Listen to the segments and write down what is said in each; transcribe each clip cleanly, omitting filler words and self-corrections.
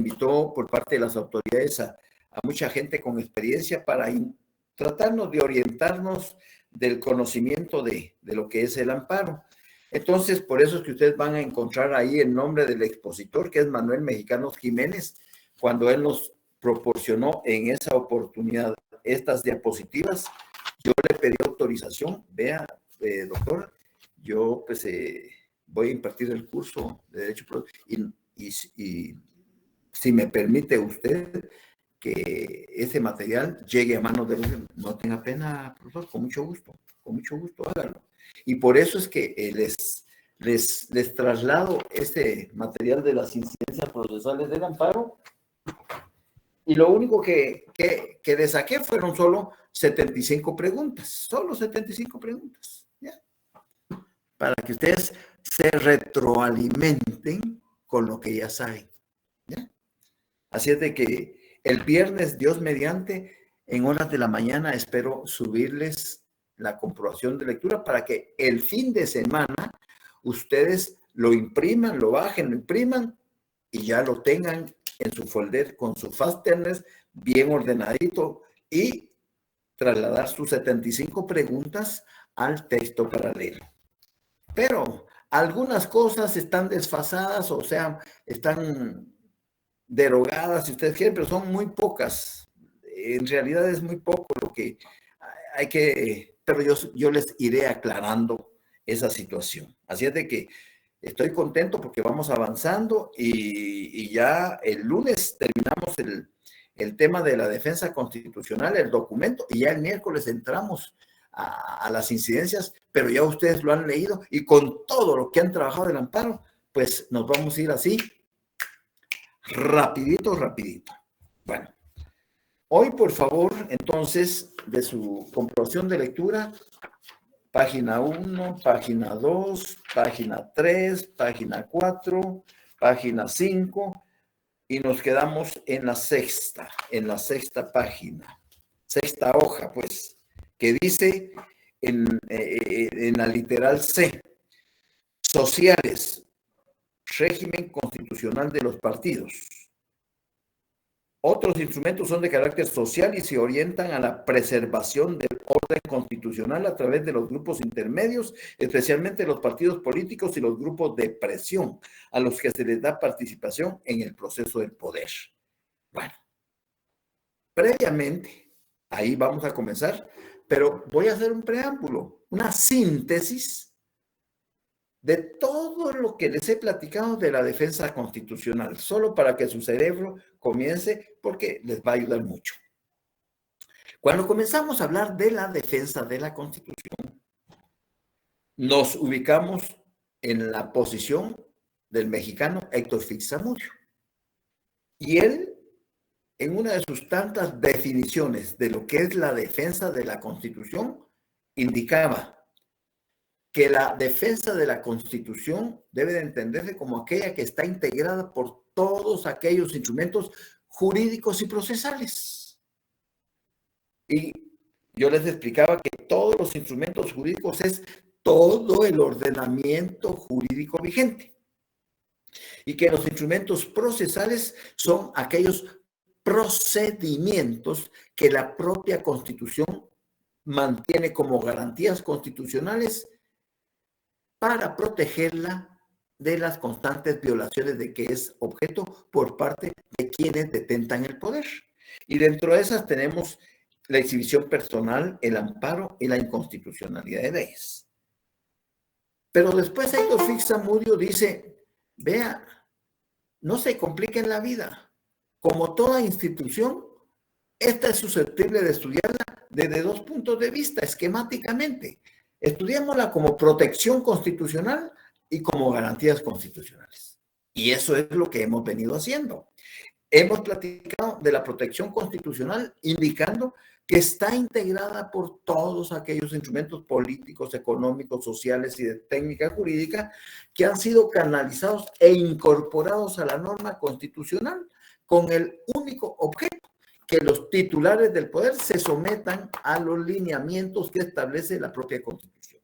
invitó por parte de las autoridades a mucha gente con experiencia para tratarnos de orientarnos del conocimiento de lo que es el amparo. Entonces, por eso es que ustedes van a encontrar ahí el nombre del expositor, que es Manuel Mexicanos Jiménez, cuando él nos proporcionó en esa oportunidad estas diapositivas. Yo le pedí autorización, vea, doctor, yo pues voy a impartir el curso de Derecho y si me permite usted que ese material llegue a manos de los... No tenga pena, profesor, con mucho gusto, hágalo. Y por eso es que les traslado este material de las incidencias procesales del amparo, y lo único que le saqué fueron solo 75 preguntas, ¿ya? Para que ustedes se retroalimenten con lo que ya saben, ¿ya? Así es de que el viernes, Dios mediante, en horas de la mañana, espero subirles la comprobación de lectura para que el fin de semana ustedes lo impriman, lo bajen, lo impriman y ya lo tengan en su folder con su fasteners bien ordenadito y trasladar sus 75 preguntas al texto paralelo. Pero algunas cosas están desfasadas, o sea, están derogadas, si ustedes quieren, pero son muy pocas. En realidad es muy poco lo que hay que, pero yo les iré aclarando esa situación. Así es de que estoy contento porque vamos avanzando y ya el lunes terminamos el tema de la defensa constitucional, el documento, y ya el miércoles entramos a las incidencias, pero ya ustedes lo han leído y con todo lo que han trabajado del amparo, pues nos vamos a ir así, rapidito. Bueno, hoy por favor, entonces, de su comprobación de lectura, página 1, página 2, página 3, página 4, página 5, y nos quedamos en la sexta página, sexta hoja, pues, que dice en la literal C, sociales, régimen constitucional de los partidos. Otros instrumentos son de carácter social y se orientan a la preservación del orden constitucional a través de los grupos intermedios, especialmente los partidos políticos y los grupos de presión, a los que se les da participación en el proceso del poder. Bueno, previamente, ahí vamos a comenzar, pero voy a hacer un preámbulo, una síntesis de todo lo que les he platicado de la defensa constitucional, solo para que su cerebro comience, porque les va a ayudar mucho. Cuando comenzamos a hablar de la defensa de la Constitución, nos ubicamos en la posición del mexicano Héctor Fix Zamudio. Y él, en una de sus tantas definiciones de lo que es la defensa de la Constitución, indicaba que la defensa de la Constitución debe de entenderse como aquella que está integrada por todos aquellos instrumentos jurídicos y procesales. Y yo les explicaba que todos los instrumentos jurídicos es todo el ordenamiento jurídico vigente. Y que los instrumentos procesales son aquellos procedimientos que la propia Constitución mantiene como garantías constitucionales para protegerla de las constantes violaciones de que es objeto por parte de quienes detentan el poder. Y dentro de esas tenemos la exhibición personal, el amparo y la inconstitucionalidad de leyes. Pero después Héctor Fix Zamudio dice, vea, no se compliquen la vida. Como toda institución, esta es susceptible de estudiarla desde dos puntos de vista, esquemáticamente. Estudiémosla como protección constitucional y como garantías constitucionales. Y eso es lo que hemos venido haciendo. Hemos platicado de la protección constitucional indicando que está integrada por todos aquellos instrumentos políticos, económicos, sociales y de técnica jurídica que han sido canalizados e incorporados a la norma constitucional con el único objeto que los titulares del poder se sometan a los lineamientos que establece la propia Constitución.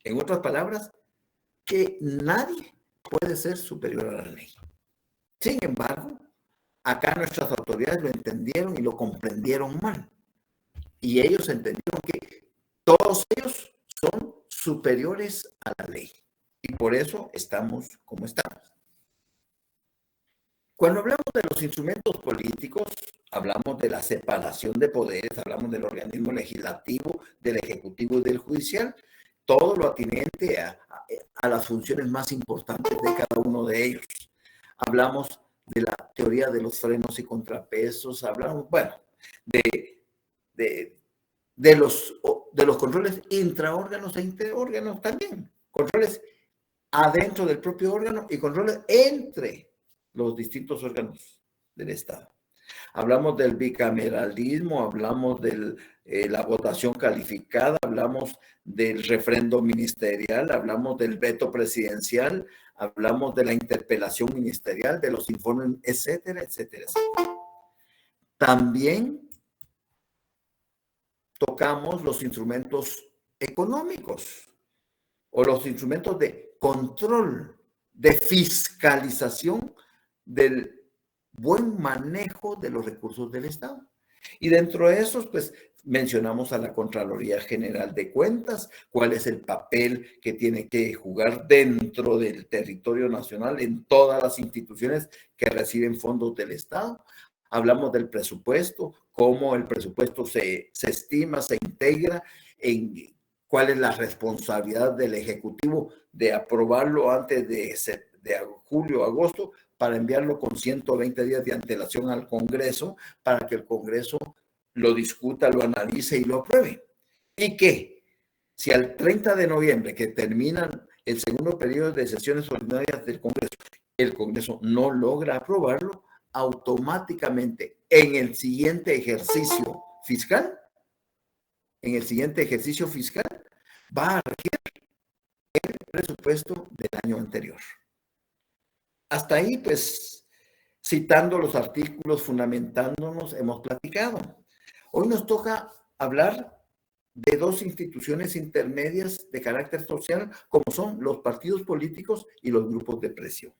En otras palabras, que nadie puede ser superior a la ley. Sin embargo, Acá nuestras autoridades lo entendieron y lo comprendieron mal. Y ellos entendieron que todos ellos son superiores a la ley. Y por eso estamos como estamos. Cuando hablamos de los instrumentos políticos, hablamos de la separación de poderes, hablamos del organismo legislativo, del ejecutivo y del judicial, todo lo atinente a las funciones más importantes de cada uno de ellos. Hablamos de la teoría de los frenos y contrapesos, hablamos, bueno, de los controles intraórganos e interórganos también, controles adentro del propio órgano y controles entre los distintos órganos del Estado. Hablamos del bicameralismo, hablamos de la votación calificada, hablamos del refrendo ministerial, hablamos del veto presidencial, hablamos de la interpelación ministerial, de los informes, etcétera, etcétera, etcétera. También tocamos los instrumentos económicos o los instrumentos de control, de fiscalización del buen manejo de los recursos del Estado. Y dentro de esos, pues, mencionamos a la Contraloría General de Cuentas, cuál es el papel que tiene que jugar dentro del territorio nacional en todas las instituciones que reciben fondos del Estado. Hablamos del presupuesto, cómo el presupuesto se estima, se integra, en cuál es la responsabilidad del Ejecutivo de aprobarlo antes de julio, agosto, para enviarlo con 120 días de antelación al Congreso, para que el Congreso lo discuta, lo analice y lo apruebe. Y que si al 30 de noviembre, que terminan el segundo periodo de sesiones ordinarias del Congreso, el Congreso no logra aprobarlo, automáticamente en el siguiente ejercicio fiscal, va a regir el presupuesto del año anterior. Hasta ahí, pues, citando los artículos, fundamentándonos, hemos platicado. Hoy nos toca hablar de dos instituciones intermedias de carácter social, como son los partidos políticos y los grupos de presión.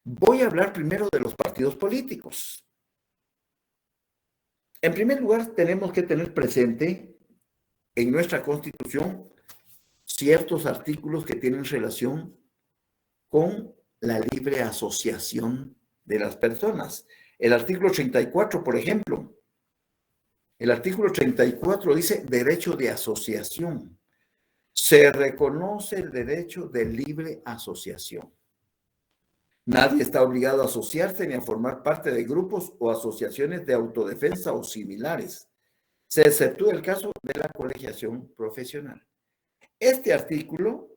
Voy a hablar primero de los partidos políticos. En primer lugar, tenemos que tener presente en nuestra Constitución ciertos artículos que tienen relación con la libre asociación de las personas. El artículo 34, por ejemplo, el artículo 34 dice derecho de asociación. Se reconoce el derecho de libre asociación. Nadie está obligado a asociarse ni a formar parte de grupos o asociaciones de autodefensa o similares. Se exceptúa el caso de la colegiación profesional. Este artículo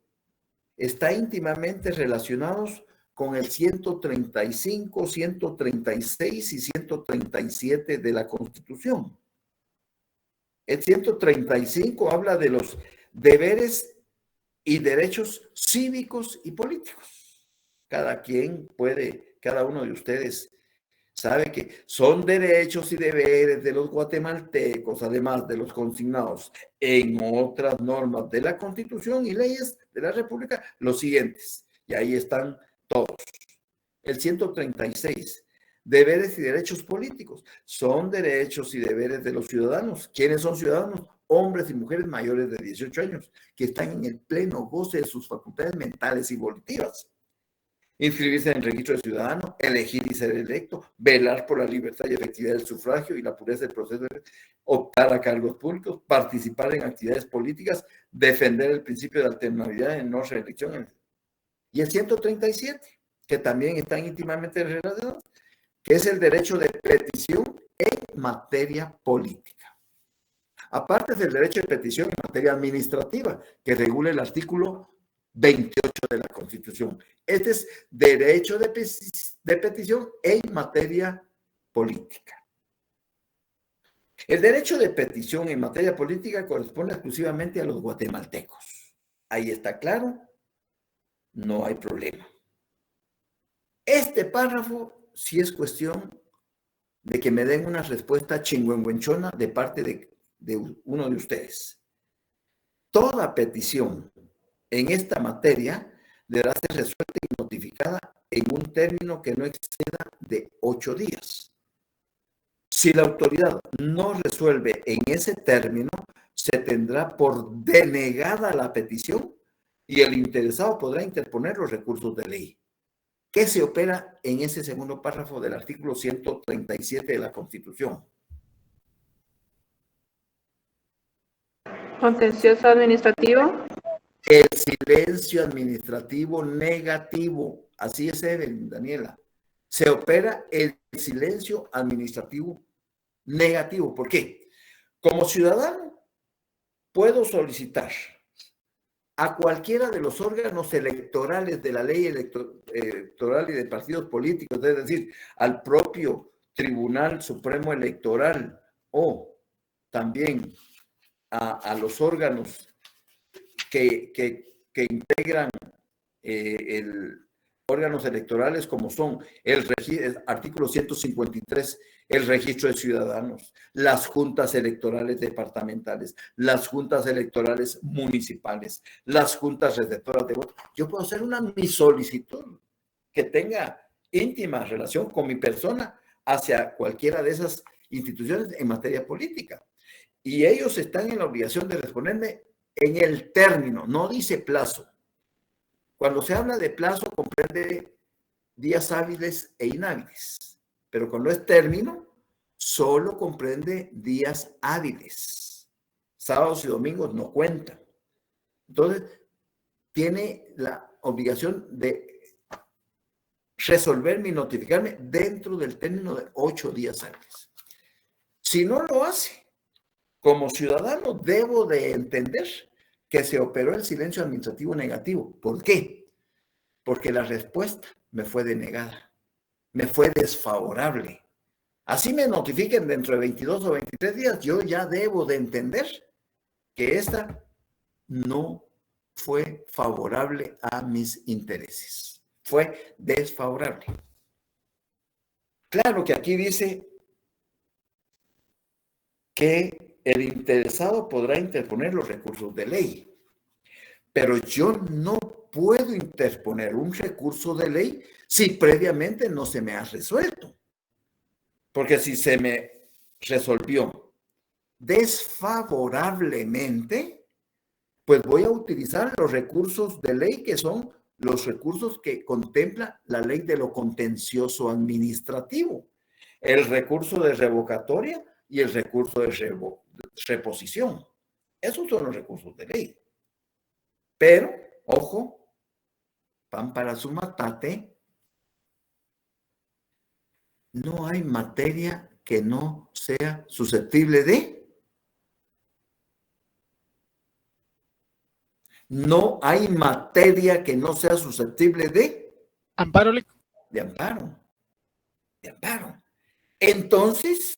está íntimamente relacionado con el 135, 136 y 137 de la Constitución. El 135 habla de los deberes y derechos cívicos y políticos. Cada uno de ustedes sabe que son derechos y deberes de los guatemaltecos, además de los consignados en otras normas de la Constitución y leyes de la República, los siguientes. Y ahí están todos. El 136, deberes y derechos políticos. Son derechos y deberes de los ciudadanos. ¿Quiénes son ciudadanos? Hombres y mujeres mayores de 18 años, que están en el pleno goce de sus facultades mentales y volitivas. Inscribirse en el registro de ciudadano, elegir y ser electo, velar por la libertad y efectividad del sufragio y la pureza del proceso, optar a cargos públicos, participar en actividades políticas, defender el principio de alternabilidad en no reelección. Y el 137, que también están íntimamente relacionados, que es el derecho de petición en materia política. Aparte del derecho de petición en materia administrativa, que regula el artículo 28 de la Constitución. Este es derecho de petición en materia política. El derecho de petición en materia política corresponde exclusivamente a los guatemaltecos. Ahí está claro, no hay problema. Este párrafo sí es cuestión de que me den una respuesta chingüengüenchona de parte de uno de ustedes. Toda petición en esta materia deberá ser resuelta y notificada en un término que no exceda de 8 días. Si la autoridad no resuelve en ese término, se tendrá por denegada la petición y el interesado podrá interponer los recursos de ley. ¿Qué se opera en ese segundo párrafo del artículo 137 de la Constitución? Contencioso administrativo. El silencio administrativo negativo. Así es, Evelyn, Daniela. Se opera el silencio administrativo negativo. ¿Por qué? Como ciudadano, puedo solicitar a cualquiera de los órganos electorales de la ley electoral y de partidos políticos, es decir, al propio Tribunal Supremo Electoral o también a los órganos que integran órganos electorales como son el artículo 153, el registro de ciudadanos, las juntas electorales departamentales, las juntas electorales municipales, las juntas receptoras de votos. Yo puedo hacer mi solicitud que tenga íntima relación con mi persona hacia cualquiera de esas instituciones en materia política. Y ellos están en la obligación de responderme en el término, no dice plazo. Cuando se habla de plazo, comprende días hábiles e inhábiles, pero cuando es término, solo comprende días hábiles. Sábados y domingos no cuentan. Entonces, tiene la obligación de resolverme y notificarme dentro del término de 8 días hábiles. Si no lo hace, como ciudadano debo de entender que se operó el silencio administrativo negativo. ¿Por qué? Porque la respuesta me fue denegada, me fue desfavorable. Así me notifiquen dentro de 22 o 23 días, yo ya debo de entender que esta no fue favorable a mis intereses. Fue desfavorable. Claro que aquí dice que el interesado podrá interponer los recursos de ley, pero yo no puedo interponer un recurso de ley si previamente no se me ha resuelto. Porque si se me resolvió desfavorablemente, pues voy a utilizar los recursos de ley que son los recursos que contempla la ley de lo contencioso administrativo, el recurso de revocatoria y el recurso de reposición. Esos son los recursos de ley. Pero, ojo, pan para su matate, no hay materia que no sea susceptible de. No hay materia que no sea susceptible de. Amparo. De amparo. De amparo. Entonces,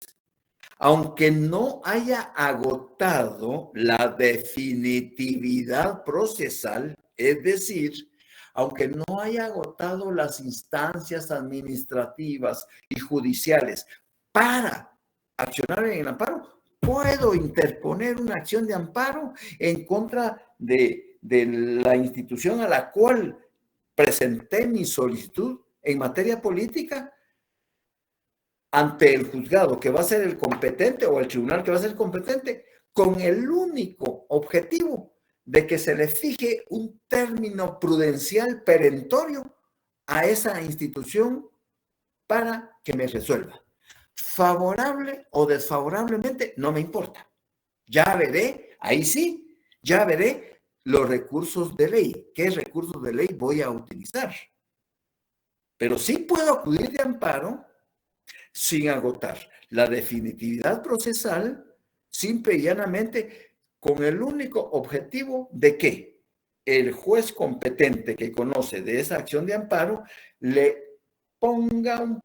aunque no haya agotado la definitividad procesal, es decir, aunque no haya agotado las instancias administrativas y judiciales para accionar en el amparo, puedo interponer una acción de amparo en contra de la institución a la cual presenté mi solicitud en materia política ante el juzgado que va a ser el competente o el tribunal que va a ser competente, con el único objetivo de que se le fije un término prudencial perentorio a esa institución para que me resuelva. Favorable o desfavorablemente, no me importa. Ya veré, ahí sí, ya veré los recursos de ley. ¿Qué recursos de ley voy a utilizar? Pero sí puedo acudir de amparo sin agotar la definitividad procesal, simple y llanamente con el único objetivo de que el juez competente que conoce de esa acción de amparo le ponga un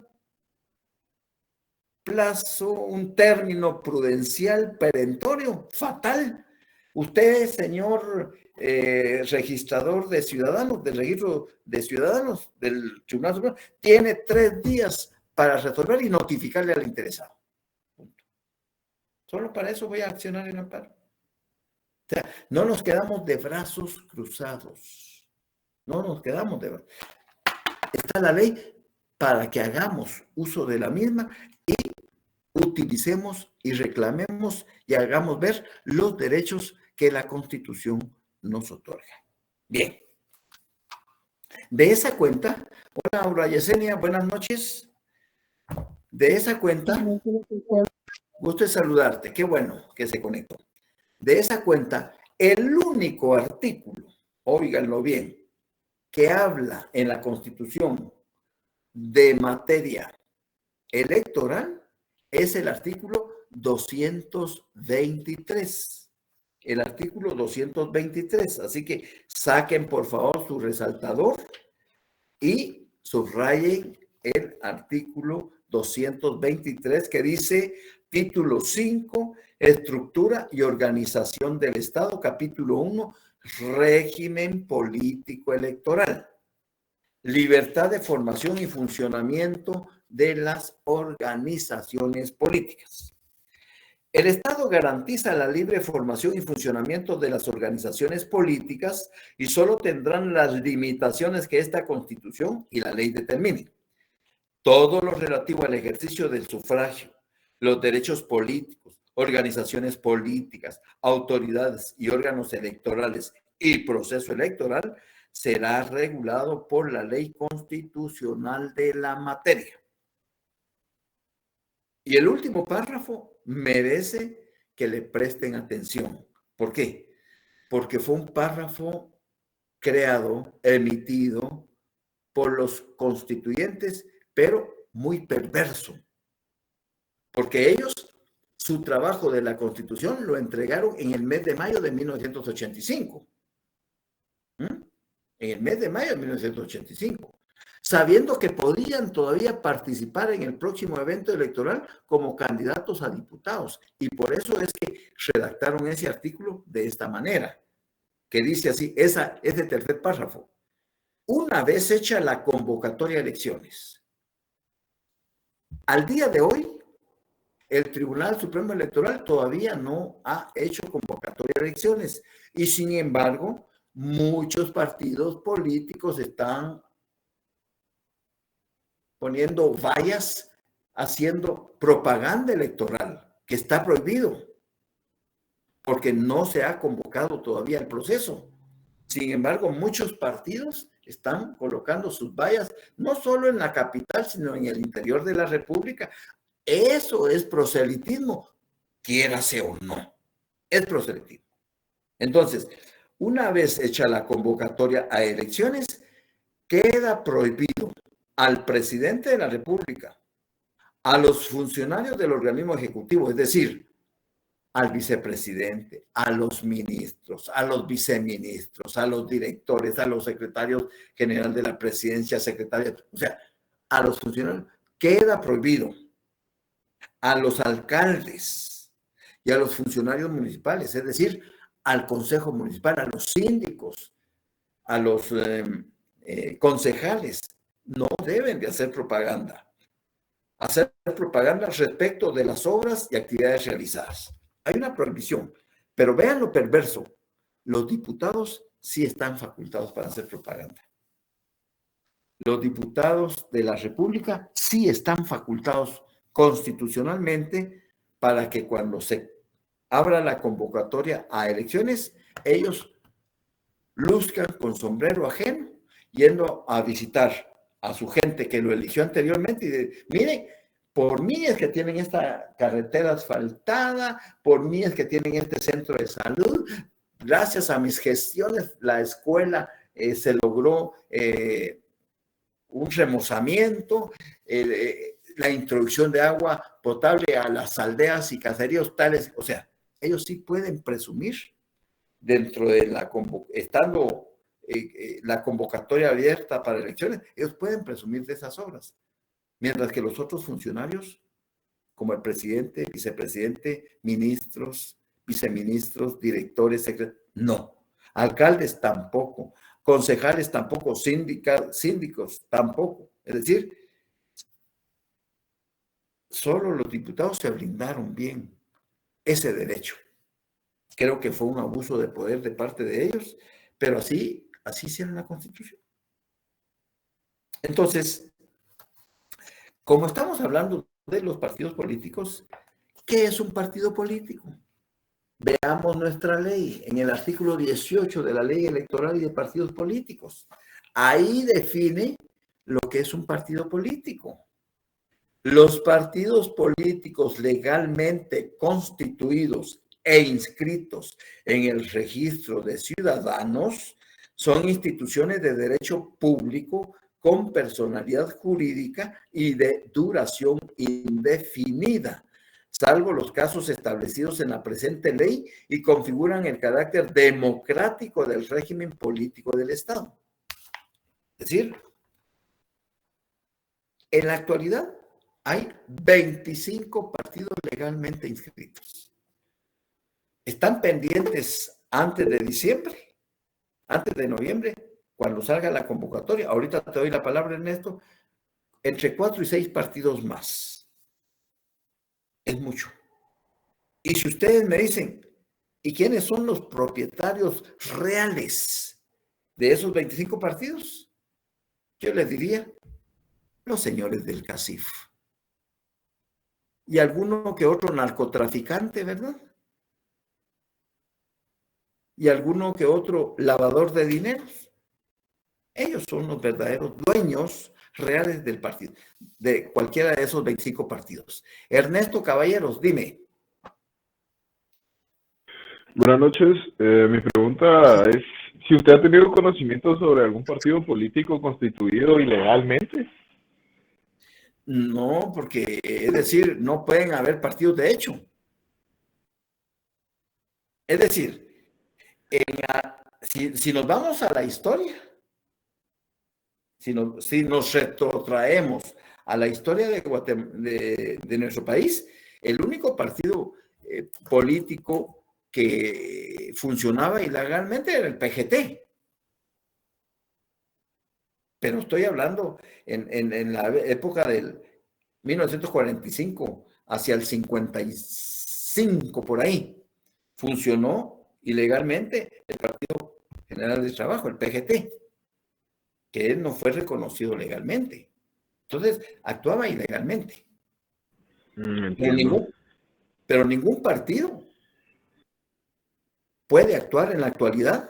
plazo, un término prudencial perentorio fatal. Usted, señor registrador de ciudadanos, del registro de ciudadanos del Tribunal Supremo, tiene 3 días para resolver y notificarle al interesado. Punto. Solo para eso voy a accionar el amparo. O sea, no nos quedamos de brazos cruzados. No nos quedamos de brazos. está la ley para que hagamos uso de la misma y utilicemos y reclamemos y hagamos ver los derechos que la Constitución nos otorga. Bien. De esa cuenta, hola Aura Yesenia, buenas noches. De esa cuenta, gusto de saludarte, qué bueno que se conectó. De esa cuenta, el único artículo, óiganlo bien, que habla en la Constitución de materia electoral es el artículo 223. El artículo 223. Así que saquen por favor su resaltador y subrayen el artículo 223 que dice título 5, estructura y organización del Estado, capítulo 1, régimen político electoral, libertad de formación y funcionamiento de las organizaciones políticas. El Estado garantiza la libre formación y funcionamiento de las organizaciones políticas y solo tendrán las limitaciones que esta Constitución y la ley determinen. Todo lo relativo al ejercicio del sufragio, los derechos políticos, organizaciones políticas, autoridades y órganos electorales y proceso electoral será regulado por la ley constitucional de la materia. Y el último párrafo merece que le presten atención. ¿Por qué? Porque fue un párrafo creado, emitido por los constituyentes, pero muy perverso. Porque ellos, su trabajo de la Constitución lo entregaron en el mes de mayo de 1985. En el mes de mayo de 1985. Sabiendo que podían todavía participar en el próximo evento electoral como candidatos a diputados. Y por eso es que redactaron ese artículo de esta manera, que dice así, ese tercer párrafo. Una vez hecha la convocatoria a elecciones, al día de hoy, el Tribunal Supremo Electoral todavía no ha hecho convocatoria a elecciones y sin embargo, muchos partidos políticos están poniendo vallas, haciendo propaganda electoral, que está prohibido, porque no se ha convocado todavía el proceso. Sin embargo, muchos partidos están colocando sus vallas, no solo en la capital, sino en el interior de la República. Eso es proselitismo, quiérase o no, es proselitismo. Entonces, una vez hecha la convocatoria a elecciones, queda prohibido al presidente de la República, a los funcionarios del organismo ejecutivo, es decir, al vicepresidente, a los ministros, a los viceministros, a los directores, a los secretarios generales de la presidencia, secretarios, o sea, a los funcionarios, queda prohibido. A los alcaldes y a los funcionarios municipales, es decir, al consejo municipal, a los síndicos, a los concejales, no deben de hacer propaganda. Hacer propaganda respecto de las obras y actividades realizadas. Hay una prohibición, pero vean lo perverso. Los diputados sí están facultados para hacer propaganda. Los diputados de la República sí están facultados constitucionalmente para que cuando se abra la convocatoria a elecciones, ellos luzcan con sombrero ajeno, yendo a visitar a su gente que lo eligió anteriormente y de, miren, por mí es que tienen esta carretera asfaltada, por mí es que tienen este centro de salud, gracias a mis gestiones la escuela se logró un remozamiento, la introducción de agua potable a las aldeas y caseríos tales, o sea, ellos sí pueden presumir dentro de estando la convocatoria abierta para elecciones, ellos pueden presumir de esas obras, mientras que los otros funcionarios, como el presidente, vicepresidente, ministros, viceministros, directores, secretarios, no, alcaldes tampoco, concejales tampoco, síndicos tampoco, es decir, solo los diputados se brindaron bien ese derecho. Creo que fue un abuso de poder de parte de ellos, pero así hicieron la Constitución. Entonces, como estamos hablando de los partidos políticos, ¿qué es un partido político? Veamos nuestra ley en el artículo 18 de la Ley Electoral y de Partidos Políticos. Ahí define lo que es un partido político. Los partidos políticos legalmente constituidos e inscritos en el registro de ciudadanos son instituciones de derecho público con personalidad jurídica y de duración indefinida, salvo los casos establecidos en la presente ley y configuran el carácter democrático del régimen político del Estado. Es decir, en la actualidad hay 25 partidos legalmente inscritos. Están pendientes antes de diciembre, antes de noviembre, cuando salga la convocatoria. Ahorita te doy la palabra, Ernesto. Entre 4 y 6 partidos más. Es mucho. Y si ustedes me dicen, ¿y quiénes son los propietarios reales de esos 25 partidos? Yo les diría, los señores del CACIF. Y alguno que otro narcotraficante, ¿verdad? Y alguno que otro lavador de dineros. Ellos son los verdaderos dueños reales del partido, de cualquiera de esos 25 partidos. Ernesto Caballeros, dime. Buenas noches. Mi pregunta es si usted ha tenido conocimiento sobre algún partido político constituido ilegalmente. No, porque, es decir, no pueden haber partidos de hecho. Es decir, si nos vamos a la historia, si nos retrotraemos a la historia de nuestro país, el único partido político que funcionaba ilegalmente era el PGT. Pero estoy hablando en la época del 1945 hacia el 55 por ahí. Funcionó ilegalmente el Partido General del Trabajo, el PGT, que él no fue reconocido legalmente. Entonces, actuaba ilegalmente. Pero ningún partido puede actuar en la actualidad,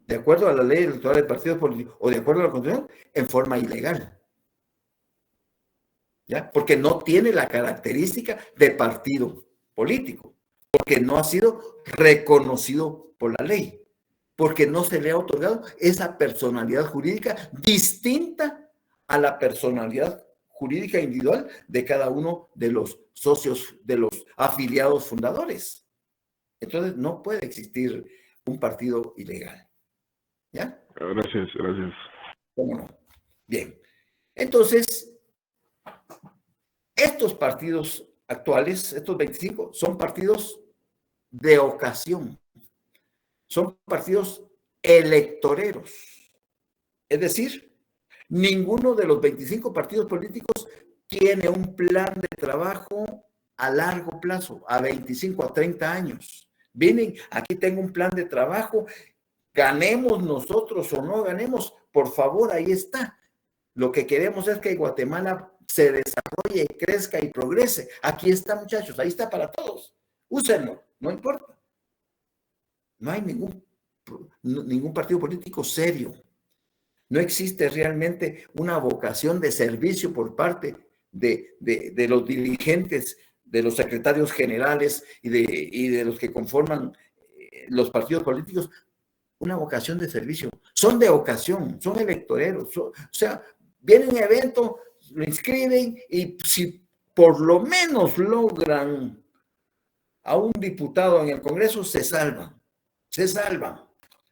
de acuerdo a la ley electoral del partido político o de acuerdo a la Constitución, en forma ilegal. ¿Ya? Porque no tiene la característica de partido político, porque no ha sido reconocido por la ley, porque no se le ha otorgado esa personalidad jurídica distinta a la personalidad jurídica individual de cada uno de los socios, de los afiliados fundadores. Entonces, no puede existir un partido ilegal. ¿Ya? Gracias. ¿Cómo no? Bien. Entonces, estos partidos actuales, estos 25, son partidos de ocasión. Son partidos electoreros. Es decir, ninguno de los 25 partidos políticos tiene un plan de trabajo a largo plazo, a 25, a 30 años. Vienen, aquí tengo un plan de trabajo, ganemos nosotros o no ganemos, por favor, ahí está. Lo que queremos es que Guatemala se desarrolle, crezca y progrese. Aquí está, muchachos, ahí está para todos. Úsenlo, no importa. No hay ningún partido político serio. No existe realmente una vocación de servicio por parte de los dirigentes, de los secretarios generales y de los que conforman los partidos políticos, una vocación de servicio. Son de ocasión, son electoreros. O sea, viene un evento, lo inscriben y si por lo menos logran a un diputado en el Congreso, se salvan.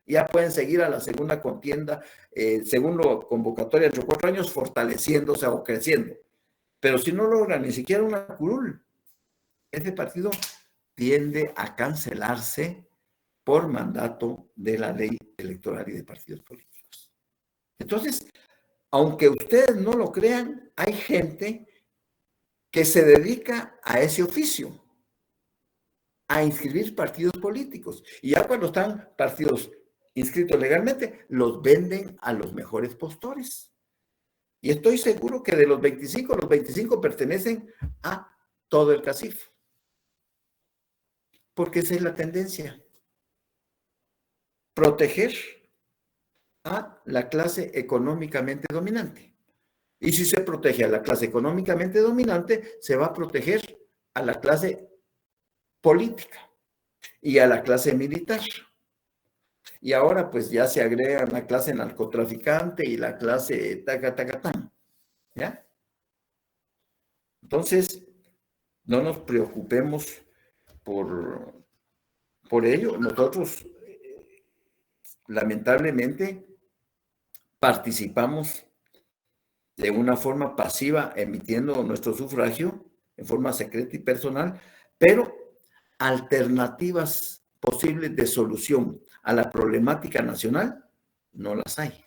Ya pueden seguir a la segunda contienda, segunda convocatoria entre 4 años, fortaleciéndose o creciendo. Pero si no logran ni siquiera una curul, ese partido tiende a cancelarse por mandato de la ley electoral y de partidos políticos. Entonces, aunque ustedes no lo crean, hay gente que se dedica a ese oficio, a inscribir partidos políticos. Y ya cuando están partidos inscritos legalmente, los venden a los mejores postores. Y estoy seguro que de los 25 pertenecen a todo el CACIF. Porque esa es la tendencia. Proteger a la clase económicamente dominante. Y si se protege a la clase económicamente dominante, se va a proteger a la clase política y a la clase militar. Y ahora pues ya se agregan la clase narcotraficante y la clase tacatacatán. ¿Ya? Entonces, no nos preocupemos por ello. Nosotros, lamentablemente, participamos de una forma pasiva, emitiendo nuestro sufragio en forma secreta y personal, pero alternativas posibles de solución a la problemática nacional no las hay.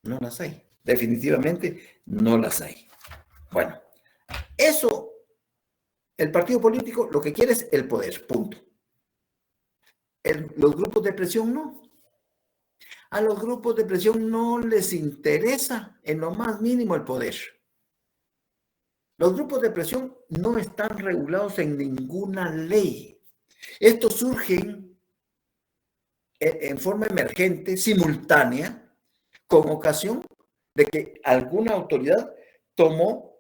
No las hay. Definitivamente no las hay. Bueno, eso, el partido político lo que quiere es el poder, punto. Los grupos de presión no. A los grupos de presión no les interesa en lo más mínimo el poder. Los grupos de presión no están regulados en ninguna ley. Estos surgen en forma emergente, simultánea, con ocasión de que alguna autoridad tomó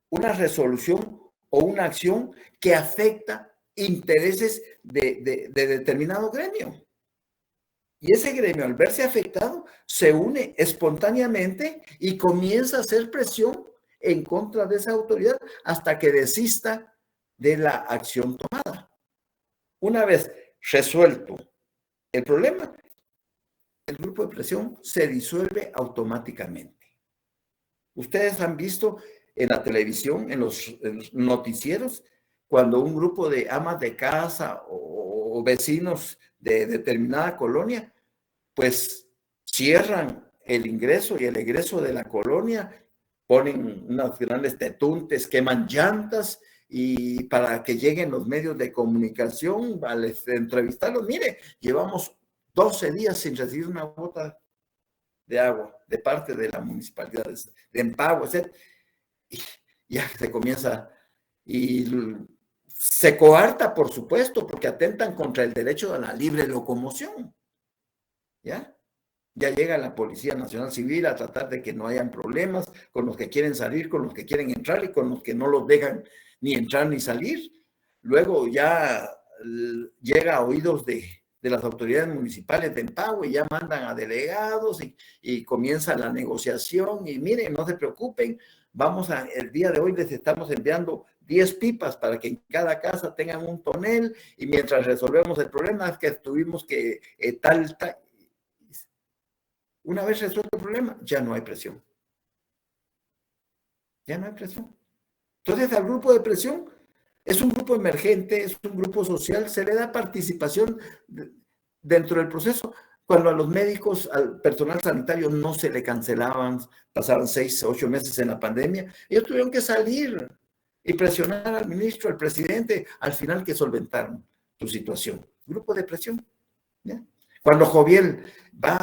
una resolución o una acción que afecta intereses de determinado gremio. Y ese gremio, al verse afectado, se une espontáneamente y comienza a hacer presión en contra de esa autoridad hasta que desista de la acción tomada. Una vez resuelto el problema, el grupo de presión se disuelve automáticamente. Ustedes han visto en la televisión, en los noticieros, cuando un grupo de amas de casa o vecinos de determinada colonia, pues cierran el ingreso y el egreso de la colonia, ponen unas grandes tetuntes, queman llantas y para que lleguen los medios de comunicación al entrevistarlos, mire, llevamos 12 días sin recibir una gota de agua de parte de la municipalidad de Empagua, etc. Y ya se comienza y se coarta, por supuesto, porque atentan contra el derecho a la libre locomoción. ¿Ya? Ya llega la Policía Nacional Civil a tratar de que no hayan problemas con los que quieren salir, con los que quieren entrar y con los que no los dejan ni entrar ni salir. Luego ya llega a oídos de las autoridades municipales de Empagua y ya mandan a delegados y comienza la negociación. Y miren, no se preocupen, el día de hoy les estamos enviando 10 pipas para que en cada casa tengan un tonel y mientras resolvemos el problema es que tuvimos que tal. Una vez resuelto el problema, ya no hay presión. Ya no hay presión. Entonces, al grupo de presión es un grupo emergente, es un grupo social, se le da participación dentro del proceso. Cuando a los médicos, al personal sanitario no se le cancelaban, pasaban 6 o 8 meses en la pandemia, ellos tuvieron que salir y presionar al ministro, al presidente, al final que solventaron su situación. Grupo de presión. ¿Ya? Cuando Joviel va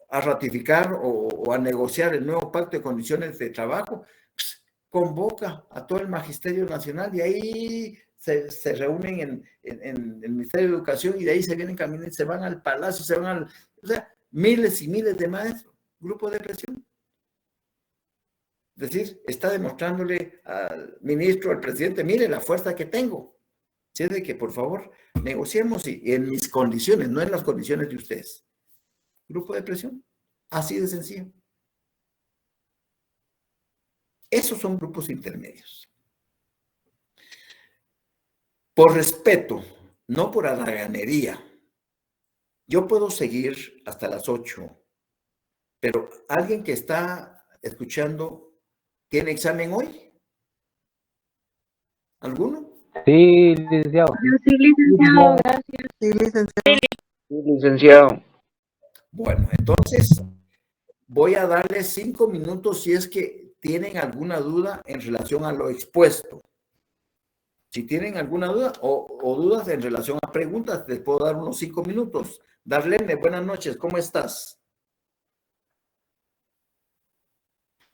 a ratificar o a negociar el nuevo pacto de condiciones de trabajo, pues, convoca a todo el magisterio nacional y ahí se reúnen en el Ministerio de Educación y de ahí se vienen caminando, se van al palacio, o sea, miles y miles de maestros, grupo de presión. Es decir, está demostrándole al ministro, al presidente, mire la fuerza que tengo. Si es de que, por favor, negociemos y en mis condiciones, no en las condiciones de ustedes. Grupo de presión. Así de sencillo. Esos son grupos intermedios. Por respeto, no por haraganería. Yo puedo seguir hasta las 8, pero alguien que está escuchando, ¿tiene examen hoy? ¿Alguno? Sí, licenciado. Sí, licenciado, gracias. Sí, licenciado. Sí, licenciado. Bueno, entonces voy a darles 5 minutos si es que tienen alguna duda en relación a lo expuesto. Si tienen alguna duda o dudas en relación a preguntas, les puedo dar unos 5 minutos. Darlene, buenas noches, ¿cómo estás?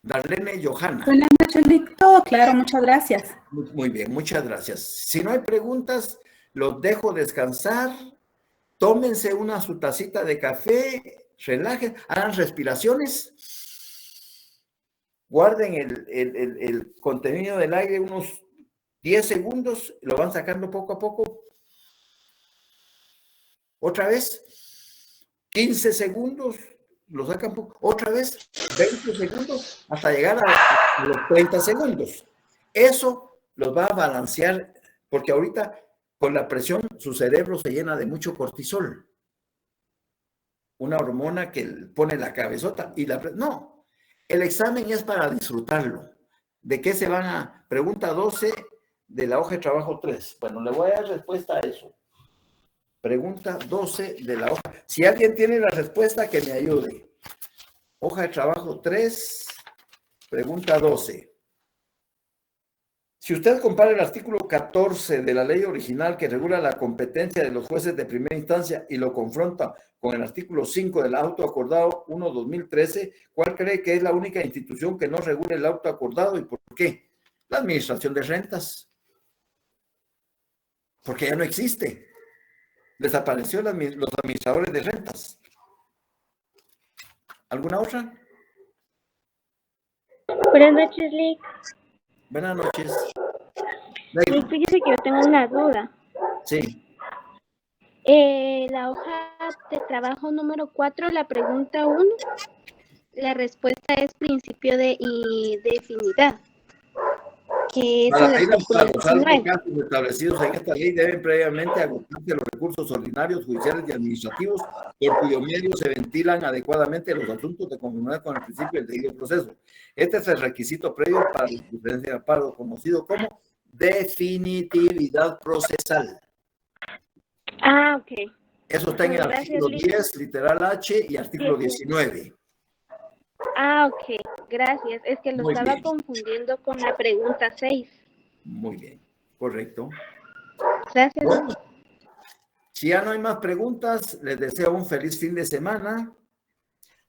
Darlene Johanna. Buenas noches, Lic. Todo claro, muchas gracias. Muy bien, muchas gracias. Si no hay preguntas, los dejo descansar. Tómense su tacita de café, relajen, hagan respiraciones. Guarden el contenido del aire unos 10 segundos, lo van sacando poco a poco. Otra vez, 15 segundos, lo sacan otra vez, 20 segundos, hasta llegar a los 30 segundos. Eso los va a balancear, porque ahorita con la presión su cerebro se llena de mucho cortisol, una hormona que pone la cabezota y no, el examen es para disfrutarlo. ¿De qué se van a? Pregunta 12 de la hoja de trabajo 3. Bueno, le voy a dar respuesta a eso. Pregunta 12 de la hoja. Si alguien tiene la respuesta, que me ayude. Hoja de trabajo 3, pregunta 12. Si usted compara el artículo 14 de la ley original que regula la competencia de los jueces de primera instancia y lo confronta con el artículo 5 del auto acordado 1/2013, ¿cuál cree que es la única institución que no regula el auto acordado y por qué? La Administración de Rentas. Porque ya no existe. Desapareció los administradores de rentas. ¿Alguna otra? Buenas noches, Lic. Buenas noches. Lic, fíjese que yo tengo una duda. Sí. La hoja de trabajo número 4, la pregunta 1, la respuesta es principio de indefinidad. Que es Para el ir a artículo los 19. casos establecidos en esta ley deben previamente agotarse los recursos ordinarios, judiciales y administrativos por cuyo medio se ventilan adecuadamente los asuntos de conformidad con el principio del debido proceso. Este es el requisito previo para la jurisprudencia de amparo, conocido como definitividad procesal. Ah, ok. Eso está en el artículo 10, literal H, y artículo 19. Ah, ok. Gracias. Es que lo Muy estaba bien. confundiendo con la pregunta 6. Muy bien, correcto. Gracias. Bueno, si ya no hay más preguntas, les deseo un feliz fin de semana.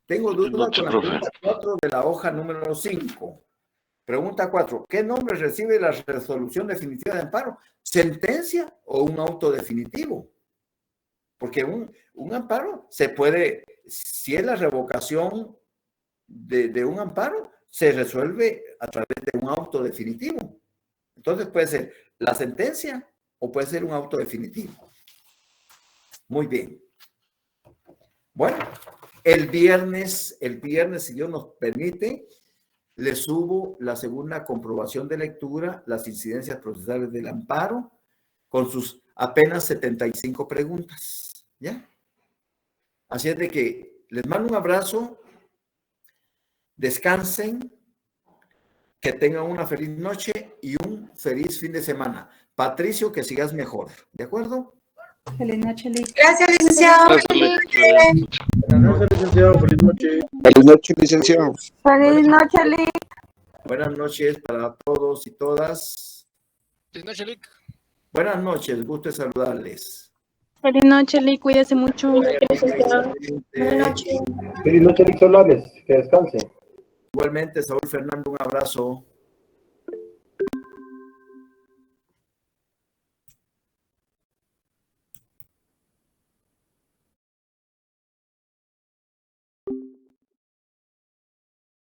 Tengo dudas con la pregunta 4 de la hoja número 5. Pregunta 4. ¿Qué nombre recibe la resolución definitiva de amparo? ¿Sentencia o un auto definitivo? Porque un amparo se puede, si es la revocación de un amparo, se resuelve a través de un auto definitivo. Entonces puede ser la sentencia o puede ser un auto definitivo. Muy bien. Bueno, el viernes, si Dios nos permite, le subo la segunda comprobación de lectura, las incidencias procesales del amparo, con sus apenas 75 preguntas. ¿Ya? Así es de que les mando un abrazo. Descansen, que tengan una feliz noche y un feliz fin de semana. Patricio, que sigas mejor, ¿de acuerdo? Feliz noche, Lic. Gracias, licenciado. Buenas noches, licenciado. Feliz noche. Feliz noche, licenciado. Feliz noche, Lic. Buenas noches para todos y todas. Feliz noche, Lic. Buenas noches, gusto de saludarles. Feliz noche, Lic. Cuídese mucho. Buenas Feliz noche, Lic Solares. Que descanse. Igualmente, Saúl Fernando, un abrazo.